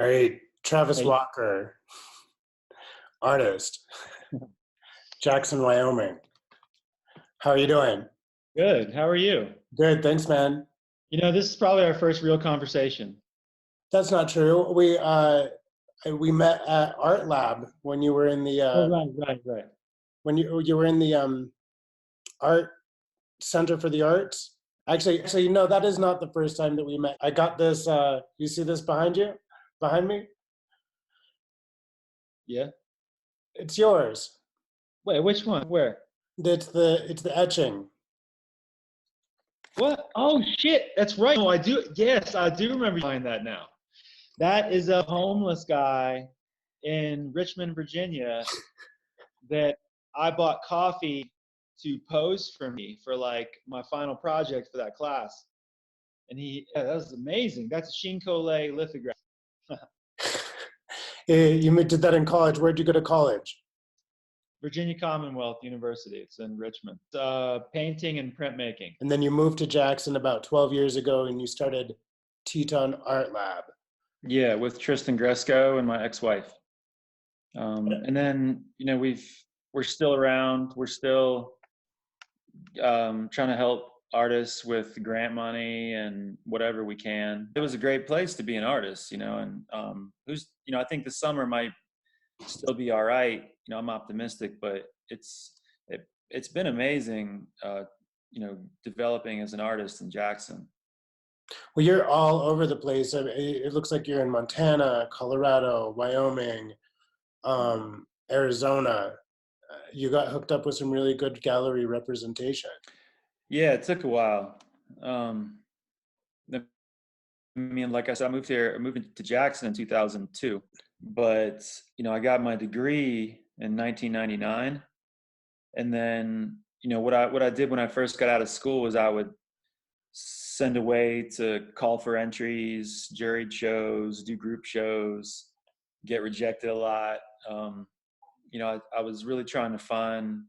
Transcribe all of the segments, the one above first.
All right, Travis Hey, Walker, artist, Jackson, Wyoming. How are you doing? good. How are you? Good, thanks, man. This is probably our first real conversation. That's not true. We met at Art Lab when you were in the Oh, right. when you were in the art center for the arts. Actually, no, that is not the first time that we met. I got this. You see this behind you, behind me? Yeah. It's yours. Wait, which one? Where? It's the etching. What? Oh, shit. That's right. Oh, I do. Yes, I do remember buying that now. That is a homeless guy in Richmond, Virginia that I bought coffee to pose for me for like my final project for that class. And that was amazing. That's a Sheen Collet lithograph. You did that in college. Where'd you go to college? Virginia Commonwealth University. It's in Richmond. Painting and printmaking. And then you moved to Jackson about 12 years ago and you started TetonArtlab. Yeah, with Tristan Gresco and my ex-wife. And then, we're still around. We're still trying to help artists with grant money and whatever we can. It was a great place to be an artist, and I think the summer might still be all right. I'm optimistic, but it's been amazing, developing as an artist in Jackson. Well, you're all over the place. I mean, it looks like you're in Montana, Colorado, Wyoming, Arizona. You got hooked up with some really good gallery representation. Yeah, it took a while. Like I said, I moved to Jackson in 2002, but I got my degree in 1999, and then what I did when I first got out of school was I would send away to call for entries, juried shows, do group shows, get rejected a lot. I was really trying to find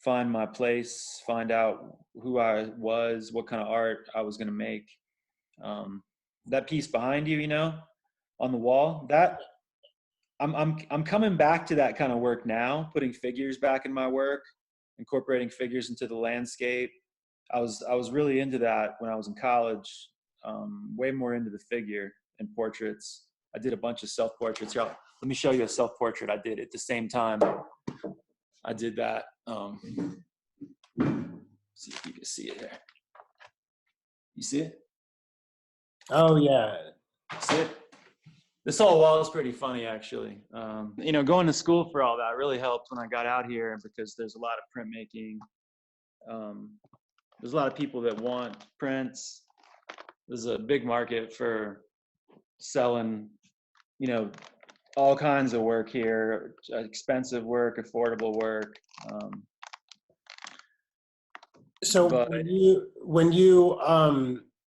my place, find out who I was, what kind of art I was going to make. That piece behind you, on the wall, that I'm coming back to that kind of work now, putting figures back in my work, incorporating figures into the landscape. I was really into that when I was in college, way more into the figure and portraits. I did a bunch of self-portraits. Here, let me show you a self-portrait I did at the same time. I did that. See if you can see it here. You see it? Oh, yeah. See it? This whole wall is pretty funny, actually. Going to school for all that really helped when I got out here because there's a lot of printmaking. There's a lot of people that want prints. There's a big market for selling, all kinds of work here, expensive work, affordable work. So when you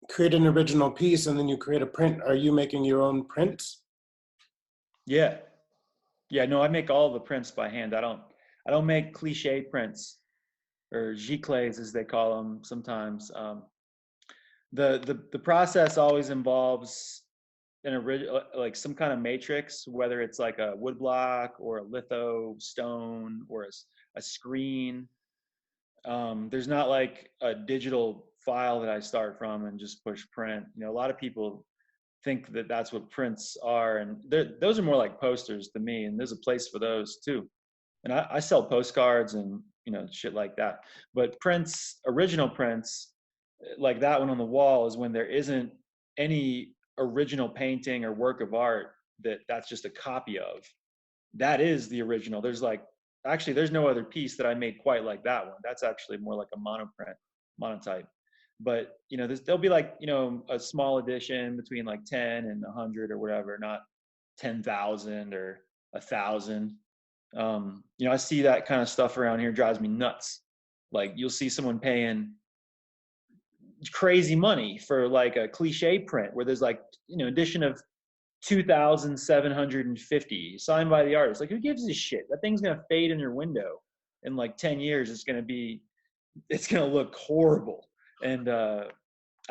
create an original piece and then you create a print, are you making your own prints? Yeah. No, I make all the prints by hand. I don't make cliche prints or giclées as they call them sometimes. The process always involves like some kind of matrix, whether it's like a wood block or a litho stone or a screen. There's not like a digital file that I start from and just push print. A lot of people think that that's what prints are, and those are more like posters to me, and there's a place for those too. And I sell postcards and shit like that. But prints, original prints, like that one on the wall, is when there isn't any original painting or work of art that's just a copy of. That is the original. There's no other piece that I made quite like that one. That's actually more like a monotype. But there'll be like a small edition between like 10 and 100 or whatever, not 10,000 or 1,000. I see that kind of stuff around here, drives me nuts. Like you'll see someone paying crazy money for like a cliche print where there's like edition of 2,750 signed by the artist. Like who gives a shit? That thing's gonna fade in your window in like 10 years. It's gonna look horrible. And I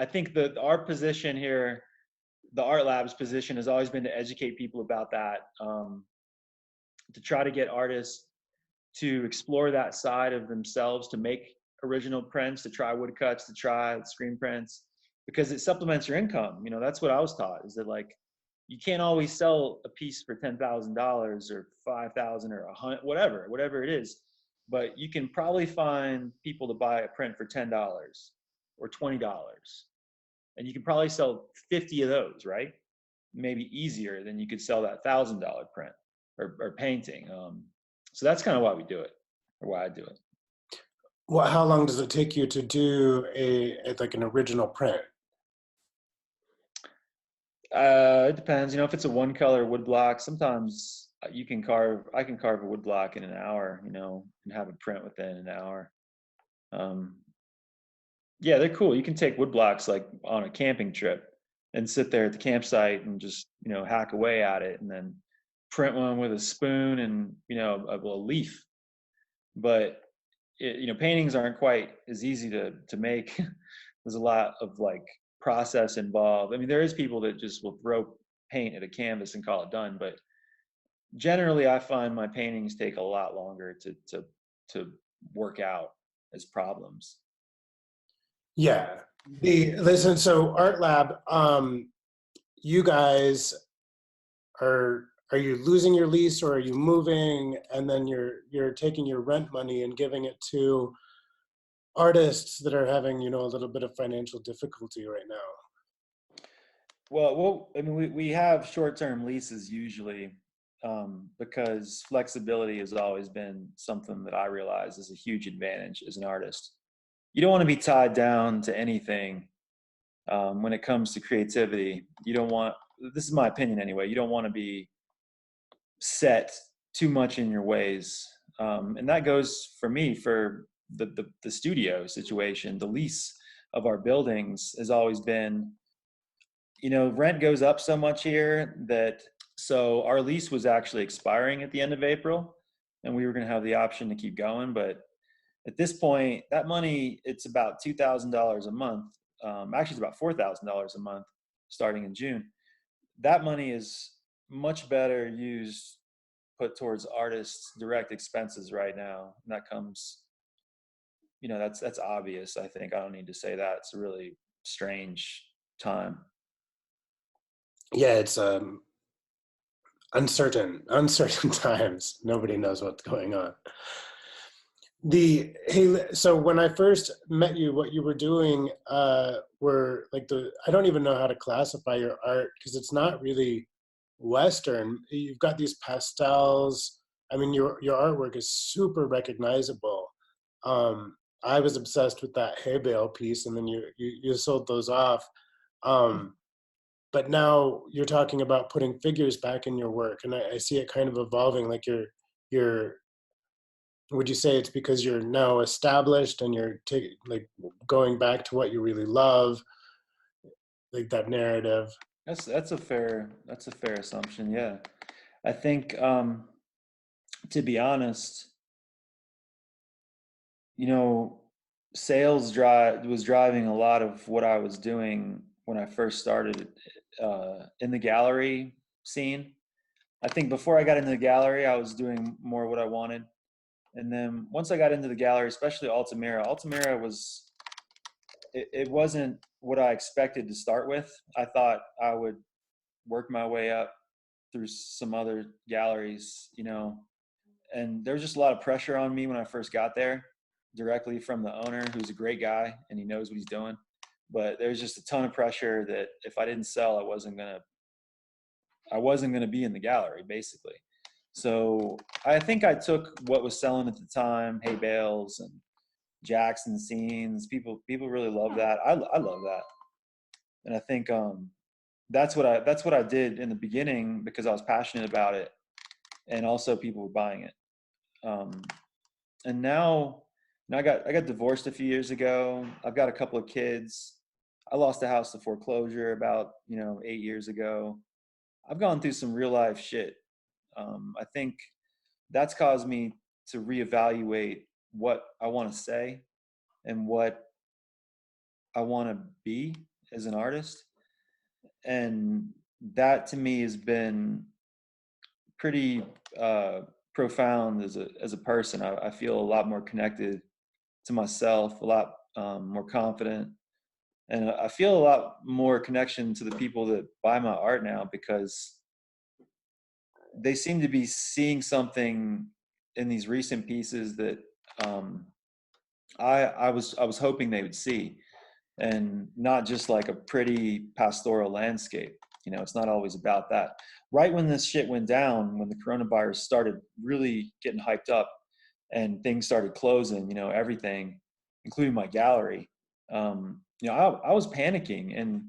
think that our position here the Art Lab's position has always been to educate people about that, to try to get artists to explore that side of themselves, to make original prints, to try woodcuts, to try screen prints, because it supplements your income. You know, that's what I was taught, is that like you can't always sell a piece for $10,000 or 5,000 or 100, whatever it is, but you can probably find people to buy a print for $10 or $20, and you can probably sell 50 of those, right? Maybe easier than you could sell that $1,000 print or painting. So that's kind of why we do it, or why I do it. Well, how long does it take you to do like an original print? It depends. You know, if it's a one color wood block, sometimes I can carve a wood block in an hour, you know, and have a print within an hour. Yeah, they're cool. You can take wood blocks like on a camping trip and sit there at the campsite and just, you know, hack away at it and then print one with a spoon and, you know, a leaf. But you know, paintings aren't quite as easy to make. There's a lot of like process involved. I mean, there is people that just will throw paint at a canvas and call it done, but generally I find my paintings take a lot longer to work out as problems. Yeah. Listen, so Art Lab, you guys are you losing your lease, or are you moving and then you're taking your rent money and giving it to artists that are having, you know, a little bit of financial difficulty right now? Well, I mean, we have short-term leases usually, because flexibility has always been something that I realize is a huge advantage as an artist. You don't want to be tied down to anything, when it comes to creativity. You don't want, this is my opinion anyway, you don't want to be set too much in your ways. And that goes for me for the studio situation. The lease of our buildings has always been, you know, rent goes up so much here that, so our lease was actually expiring at the end of April and we were going to have the option to keep going. But at this point, that money, it's about $2,000 a month. Actually, it's about $4,000 a month starting in June. That money is much better used, put towards artists' direct expenses right now. And that comes, you know, that's obvious. I think I don't need to say that. It's a really strange time. Yeah, it's uncertain times. Nobody knows what's going on. So when I first met you, what you were doing were like I don't even know how to classify your art, because it's not really Western. You've got these pastels. I mean, your artwork is super recognizable. I was obsessed with that hay bale piece, and then you sold those off. But now you're talking about putting figures back in your work, and I see it kind of evolving. Like you're would you say it's because you're now established and you're like going back to what you really love, like that narrative? That's a fair assumption. Yeah, I think, to be honest, you know, was driving a lot of what I was doing when I first started in the gallery scene. I think before I got into the gallery, I was doing more what I wanted. And then once I got into the gallery, especially Altamira was, it wasn't what I expected to start with. I thought I would work my way up through some other galleries, you know, and there was just a lot of pressure on me when I first got there, directly from the owner, who's a great guy and he knows what he's doing. But there's just a ton of pressure that if I didn't sell, I wasn't gonna be in the gallery, basically. So I think I took what was selling at the time, hay bales and Jackson scenes. People really love that. I love that, and I think, that's what I did in the beginning because I was passionate about it, and also people were buying it. And now I got divorced a few years ago. I've got a couple of kids. I lost a house to foreclosure about, you know, 8 years ago. I've gone through some real life shit. I think that's caused me to reevaluate what I want to say and what I want to be as an artist. And that to me has been pretty profound as a person. I feel a lot more connected to myself, a lot more confident, and I feel a lot more connection to the people that buy my art now, because they seem to be seeing something in these recent pieces that um, I was hoping they would see, and not just like a pretty pastoral landscape. It's not always about that. Right when this shit went down, when the coronavirus started really getting hyped up and things started closing, everything, including my gallery, I was panicking, and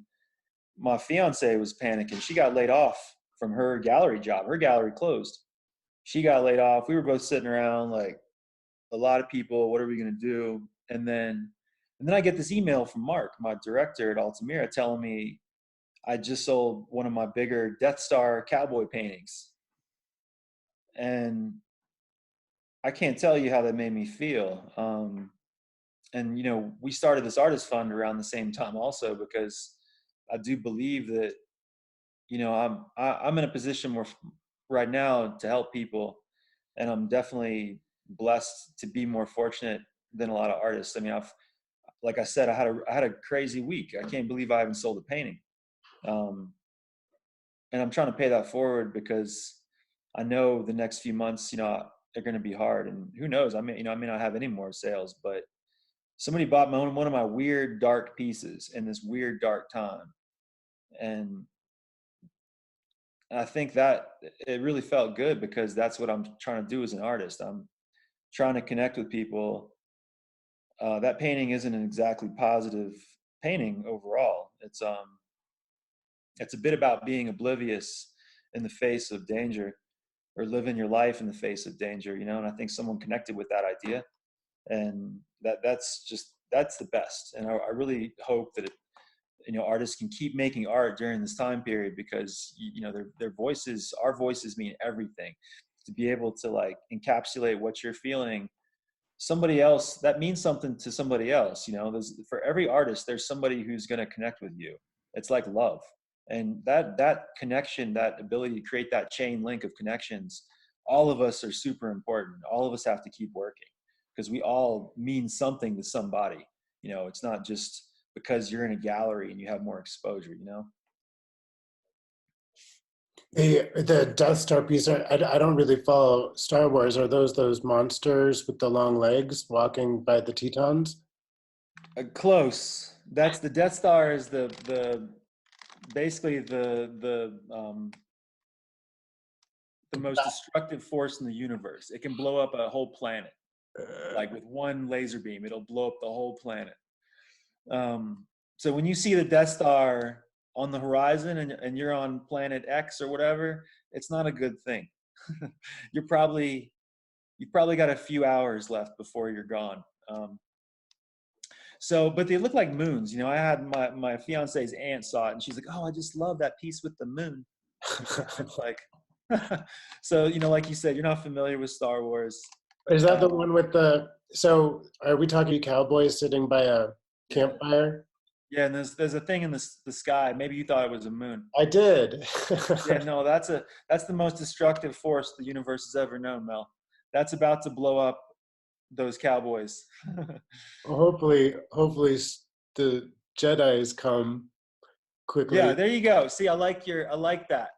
my fiance was panicking. She got laid off from her gallery job. Her gallery closed. She got laid off. We were both sitting around like, a lot of people, what are we going to do? And then I get this email from Mark, my director at Altamira, telling me I just sold one of my bigger Death Star cowboy paintings. And I can't tell you how that made me feel. And we started this artist fund around the same time also, because I do believe that I'm in a position where right now to help people, and I'm definitely blessed to be more fortunate than a lot of artists. I mean, like I said, I had a crazy week. I can't believe I haven't sold a painting, um, and I'm trying to pay that forward, because I know the next few months, they're going to be hard, and who knows? I may not have any more sales, but somebody bought one of my weird dark pieces in this weird dark time, and I think that it really felt good, because that's what I'm trying to do as an artist. I'm trying to connect with people. That painting isn't an exactly positive painting overall. It's a bit about being oblivious in the face of danger, or living your life in the face of danger, and I think someone connected with that idea, and that's the best. And I really hope that artists can keep making art during this time period, because their voices, our voices, mean everything. To be able to like encapsulate what you're feeling, somebody else, that means something to somebody else. For every artist, there's somebody who's going to connect with you. It's like love. And that connection, that ability to create that chain link of connections, all of us are super important. All of us have to keep working, because we all mean something to somebody. It's not just because you're in a gallery and you have more exposure. The Death Star piece, I don't really follow Star Wars. Are those monsters with the long legs walking by the Tetons? Close. That's the Death Star, is the basically the most destructive force in the universe. It can blow up a whole planet, like with one laser beam. It'll blow up the whole planet. So when you see the Death Star on the horizon, and you're on planet X or whatever, it's not a good thing. You've probably got a few hours left before you're gone. But they look like moons. I had my fiance's aunt saw it, and she's like, "Oh, I just love that piece with the moon." It's like, so like you said, you're not familiar with Star Wars. Is that the one with the? So are we talking cowboys sitting by a campfire? Yeah, and there's a thing in the sky. Maybe you thought it was a moon. I did. Yeah, no, that's the most destructive force the universe has ever known, Mel. That's about to blow up those cowboys. Well, hopefully the Jedi's come quickly. Yeah, there you go. See, I like that.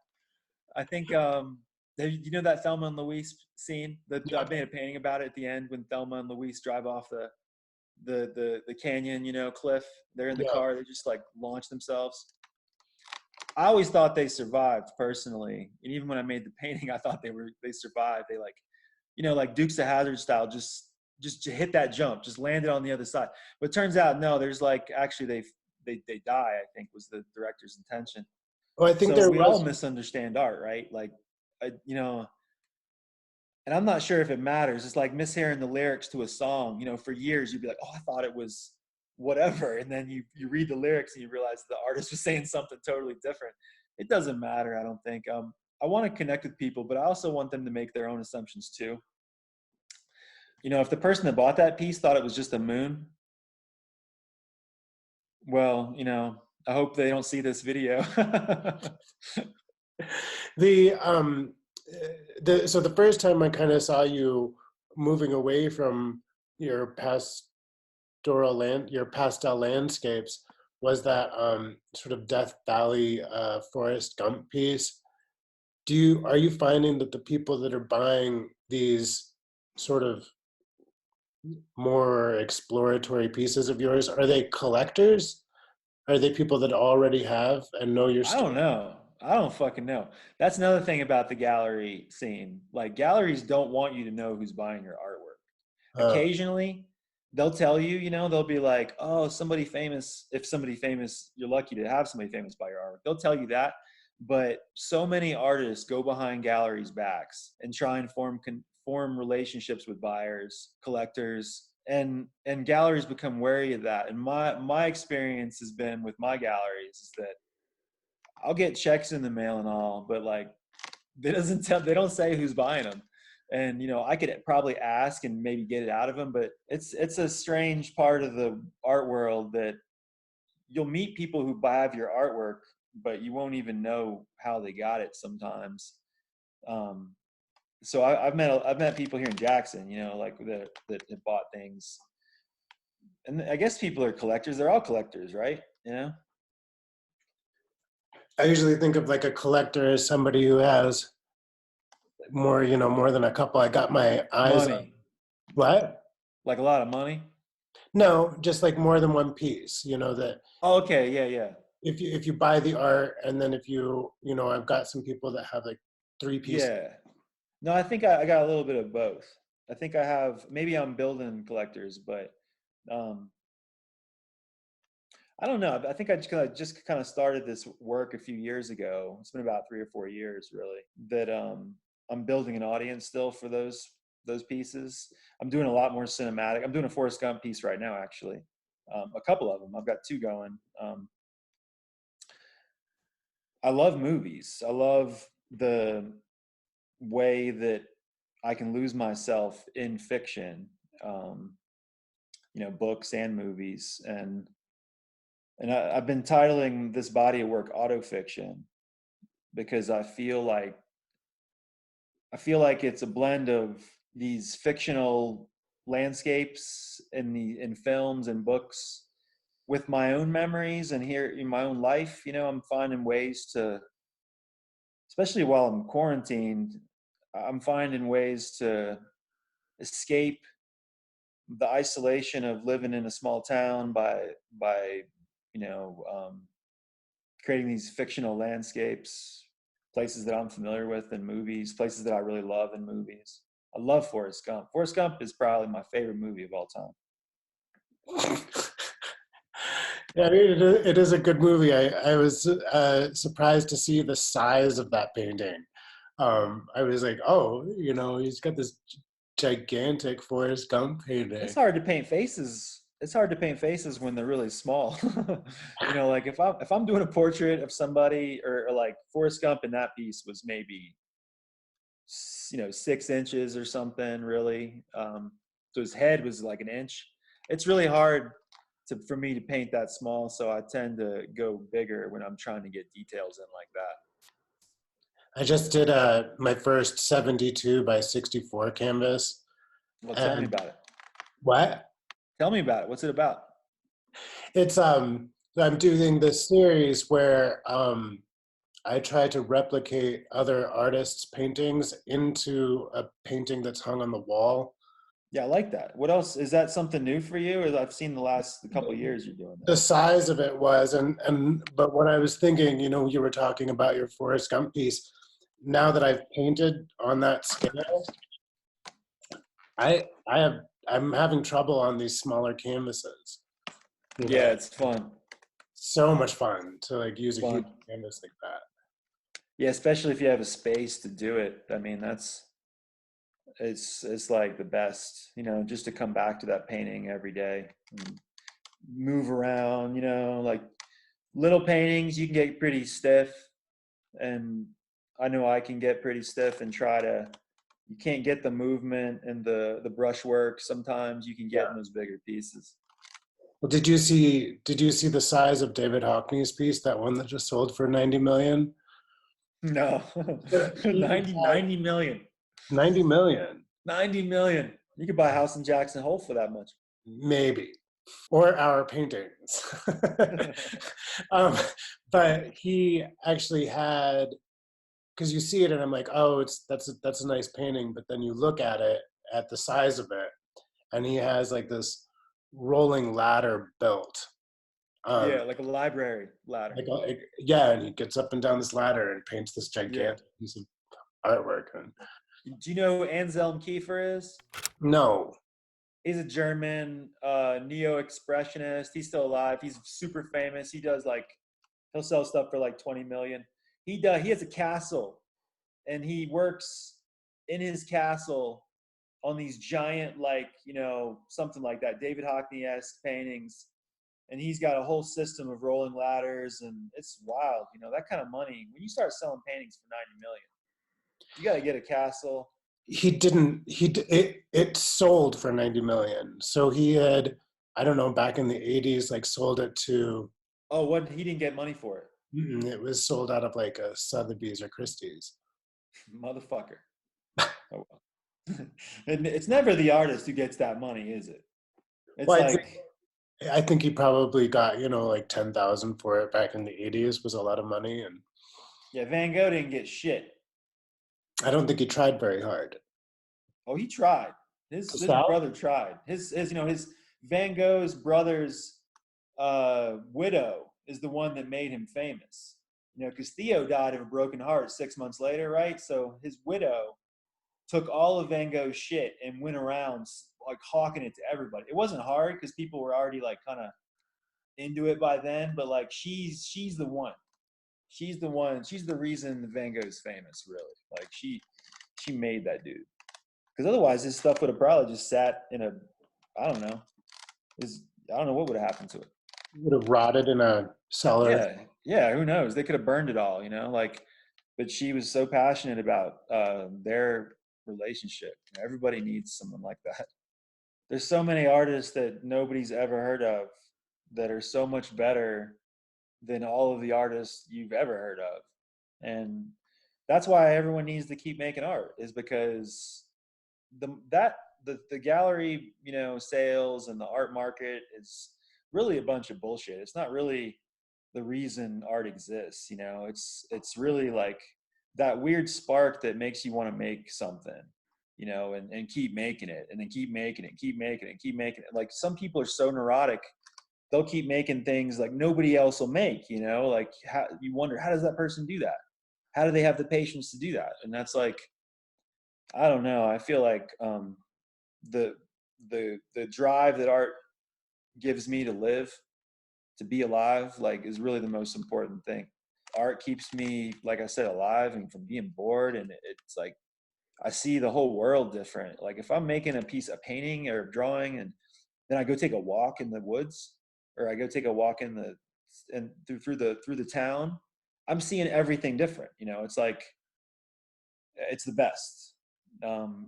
I think that Thelma and Louise scene? I made a painting about it at the end, when Thelma and Louise drive off the canyon, cliff. They're in the car, they just like launch themselves. I always thought they survived, personally, and even when I made the painting, I thought they survived. They like Dukes of Hazzard style, just hit that jump, just landed on the other side. But it turns out, no, there's like, actually they die, I think was the director's intention. Well, I think So there we all was. misunderstand art, right? Like, and I'm not sure if it matters. It's like mishearing the lyrics to a song. For years you'd be like, "Oh, I thought it was whatever," and then you read the lyrics and you realize the artist was saying something totally different. It doesn't matter, I don't think. I want to connect with people, but I also want them to make their own assumptions too. If the person that bought that piece thought it was just a moon, well, I hope they don't see this video. The so the first time I kind of saw you moving away from your your pastel landscapes was that sort of Death Valley Forrest Gump piece. Are you finding that the people that are buying these sort of more exploratory pieces of yours, are they collectors? Are they people that already have and know your I don't stuff? know. I don't fucking know. That's another thing about the gallery scene. Like galleries don't want you to know who's buying your artwork. Uh, Occasionally, they'll tell you, you know, they'll be like, "Oh, somebody famous, if somebody famous, you're lucky to have somebody famous buy your artwork." They'll tell you that, but so many artists go behind galleries' backs and try and form relationships with buyers, collectors, and galleries become wary of that. And my experience has been with my galleries is that I'll get checks in the mail and all, but like they don't say who's buying them. And you know, I could probably ask and maybe get it out of them, but it's a strange part of the art world that you'll meet people who buy your artwork, but you won't even know how they got it sometimes. Um, so I've met people here in Jackson, you know, like that have bought things, and I guess people are collectors. They're all collectors, right? You know, I usually think of like a collector as somebody who has more, more than a couple. I got my eyes on money, what? like a lot of money. No, just like more than one piece. That Oh, okay, yeah, yeah. if you buy the art and then if I've got some people that have like three pieces. Yeah. No, I think I got a little bit of both. I think I have, maybe I'm building collectors, but um, I don't know. I think I just kind of started this work a few years ago. It's been about 3 or 4 years, really, that I'm building an audience still for those pieces. I'm doing a lot more cinematic. I'm doing a Forrest Gump piece right now, actually. A couple of them. I've got two going. I love movies. I love the way that I can lose myself in fiction, um, you know, books and movies, and I've been titling this body of work autofiction because I feel like it's a blend of these fictional landscapes in films and books with my own memories and here in my own life. You know, I'm finding ways to, especially while I'm quarantined, I'm finding ways to escape the isolation of living in a small town by you know creating these fictional landscapes, places that I'm familiar with in movies, places that I really love in movies. I love Forrest Gump. Forrest Gump is probably my favorite movie of all time. Yeah, it is a good movie. I was surprised to see the size of that painting. I was like, oh, he's got this gigantic Forrest Gump It's painting. hard to paint faces. It's hard to paint faces when they're really small. You know, like if I'm doing a portrait of somebody, or like Forrest Gump in that piece was maybe 6 inches or something, really. So his head was like an inch. It's really hard for me to paint that small, so I tend to go bigger when I'm trying to get details in like that. I just did my first 72 by 64 canvas. Well, tell me And about it. what? Tell me about it. What's it about? It's I'm doing this series where I try to replicate other artists' paintings into a painting that's hung on the wall. Yeah, I like that. What else? Is that something new for you? Or I've seen the last couple of years you're doing The that. size of it was, but when I was thinking, you were talking about your Forrest Gump piece. Now that I've painted on that scale, I'm having trouble on these smaller canvases. Yeah, it's fun. So much fun to like use It's a huge fun. canvas like that. Yeah, especially if you have a space to do it. I mean, it's like the best, you know, just to come back to that painting every day and move around, you know, like little paintings you can get pretty stiff, and I know I can get pretty stiff and try to, you can't get the movement and the brushwork sometimes you can get in those bigger pieces. Well, did you see the size of David Hockney's piece, that one that just sold for 90 million? No, He 90 million. 90 million, 90 million. You could buy a house in Jackson Hole for that much. maybe, or our paintings. um, but he actually had, because you see it and I'm like, oh, that's a nice painting, but then you look at it, at the size of it, and he has like this rolling ladder built. Yeah, Um, like a library ladder. yeah, and he gets up and down this ladder and paints this Yeah. gigantic piece of artwork. And Do you know who Anselm Kiefer is? no, He's a German neo-expressionist. He's still alive. He's super famous. He does like he'll sell stuff for like 20 million. He has a castle and he works in his castle on these giant like, something like that David Hockney-esque paintings, and he's got a whole system of rolling ladders, and it's wild. That kind of money, when you start selling paintings for 90 million, you got to get a castle. he didn't. It sold for 90 million. So he had, I don't know, back in the 80s, like sold it to. Oh, what? He didn't get money for it. It was sold out of like a Sotheby's or Christie's. Motherfucker. Oh well. And it's never the artist who gets that money, is it? It's Well, like, I think he probably got, like 10,000 for it back in the 80s was a lot of money. And yeah, Van Gogh didn't get shit. I don't think he tried very hard Oh, he tried. to His sell. brother tried. His Van Gogh's brother's widow is the one that made him famous. Because Theo died of a broken heart 6 months later, right? So his widow took all of Van Gogh's shit and went around like hawking it to everybody. It wasn't hard because people were already like kind of into it by then, but like she's the one. She's the one. She's the reason Van Gogh's famous, really. Like she made that dude. Because otherwise, his stuff would have probably just sat in a, I don't know, I don't know what would have happened to it. Would have rotted in a cellar. Yeah, yeah. Who knows? They could have burned it all, like. But she was so passionate about their relationship. Everybody needs someone like that. There's so many artists that nobody's ever heard of that are so much better than all of the artists you've ever heard of, and that's why everyone needs to keep making art. Is because the gallery sales and the art market is really a bunch of bullshit. It's not really the reason art exists. It's really like that weird spark that makes you want to make something, and keep making it, and then keep making it, keep making it, keep making it. Like some people are so neurotic, they'll keep making things like nobody else will make. Like how you wonder, how does that person do that? How do they have the patience to do that? And that's like, I don't know. I feel like the the drive that art gives me to live, to be alive, like is really the most important thing. Art keeps me, like I said, alive and from being bored, and it's like I see the whole world different. Like if I'm making a painting or a drawing, and then I go take a walk in the woods, or I go take a walk in the and through the town, I'm seeing everything different. It's like it's the best.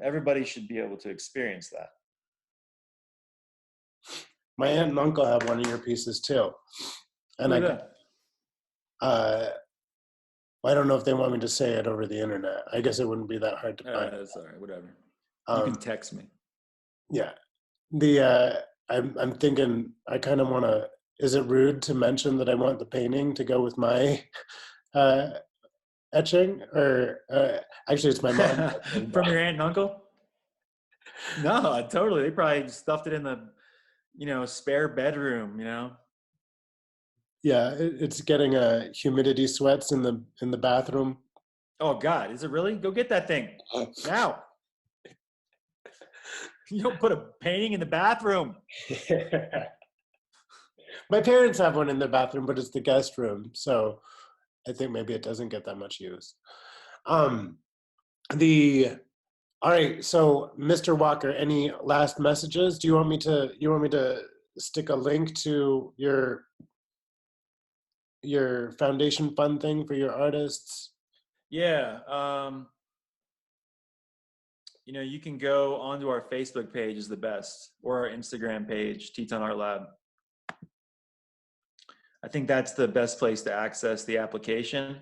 Everybody should be able to experience that. My aunt and uncle have one of your pieces too, and Look at uh, I don't know if they want me to say it over the internet. I guess it wouldn't be that hard to find. That's all right. Whatever. You can Um, text me. yeah, I'm thinking I kind of want to. Is it rude to mention that I want the painting to go with my uh, etching? Or actually, it's my mom. From your aunt and uncle? No, totally. They probably stuffed it in the, spare bedroom. Yeah, it's getting humidity sweats in the bathroom. Oh God, is it really? Go get that thing now. You don't put a painting in the bathroom. My parents have one in the bathroom, but it's the guest room, so I think maybe it doesn't get that much use. Um, the All right, so Mr. Walker, any last messages? Do you want me to stick a link to your foundation fund thing for your artists? Yeah. You can go onto our Facebook page is the best, or our Instagram page, TetonArtlab. I think that's the best place to access the application.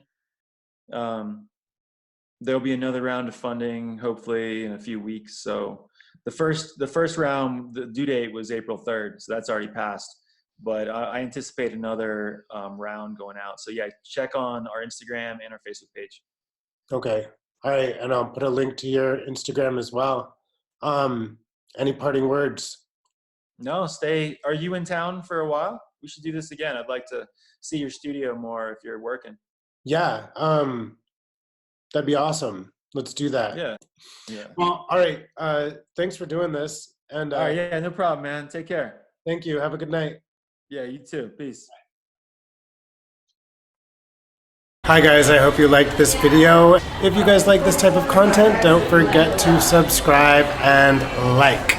There'll be another round of funding hopefully in a few weeks. So the first round, the due date was April 3rd, so that's already passed. But I anticipate another round going out. So yeah, check on our Instagram and our Facebook page. Okay. All right. And I'll put a link to your Instagram as well. Any parting words? No, are you in town for a while? We should do this again. I'd like to see your studio more if you're working. Yeah. That'd be awesome. Let's do that. Yeah. Yeah. Well, all right. Thanks for doing this. And all right, yeah, no problem, man. Take care. Thank you. Have a good night. Yeah, you too. Peace. Hi guys, I hope you liked this video. If you guys like this type of content, don't forget to subscribe and like.